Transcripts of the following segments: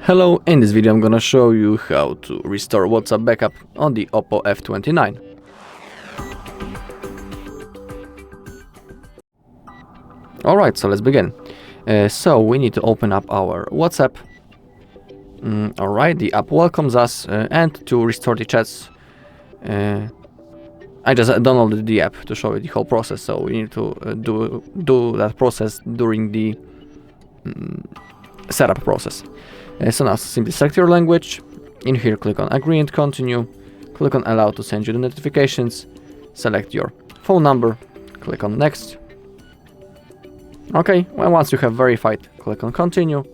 Hello, in this video I'm gonna show you how to restore WhatsApp backup on the OPPO F29. Alright, so let's begin. So we need to open up our WhatsApp. Alright, the app welcomes us, and to restore the chats, I just downloaded the app to show you the whole process, so we need to do that process during the setup process. So now simply select your language. In here click on agree and continue, click on allow to send you the notifications, select your phone number, click on next. Okay, well, once you have verified, click on continue,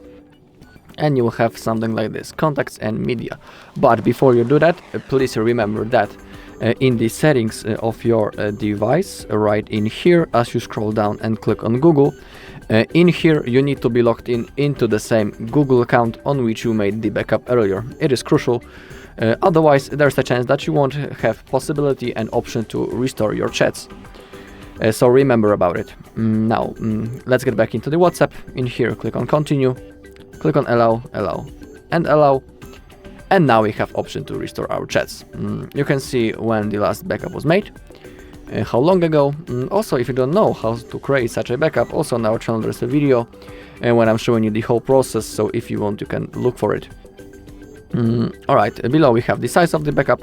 and you will have something like this, contacts and media. But before you do that, please remember that in the settings of your device, right in here, as you scroll down and click on Google, in here you need to be logged into the same Google account on which you made the backup earlier. It is crucial, otherwise there's a chance that you won't have possibility and option to restore your chats. So remember about it. Now let's get back into the WhatsApp. In here click on continue, click on allow, and now we have option to restore our chats. You can see when the last backup was made, how long ago. Also, if you don't know how to create such a backup, also on our channel there's a video when I'm showing you the whole process, so if you want you can look for it. Alright, below we have the size of the backup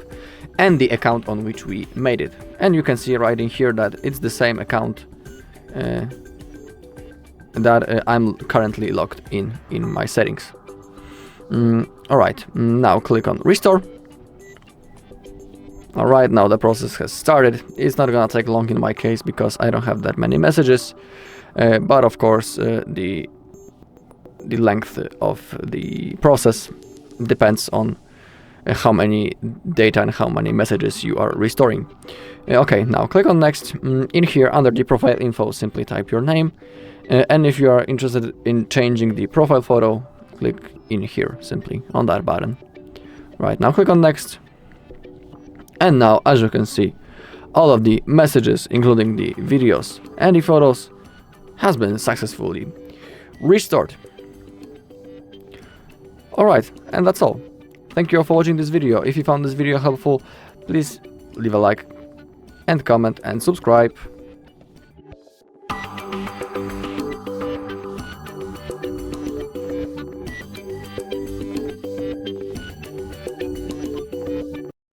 and the account on which we made it, and you can see right in here that it's the same account that I'm currently logged in my settings. Alright, now click on restore. Alright, now the process has started. It's not gonna take long in my case because I don't have that many messages, but of course the length of the process depends on how many data and how many messages you are restoring. Okay, now click on next. In here under the profile info simply type your name, and if you are interested in changing the profile photo, click in here simply on that button. Right, now click on next. And now, as you can see, all of the messages, including the videos and the photos, has been successfully restored. Alright, and that's all. Thank you all for watching this video. If you found this video helpful, please leave a like and comment and subscribe.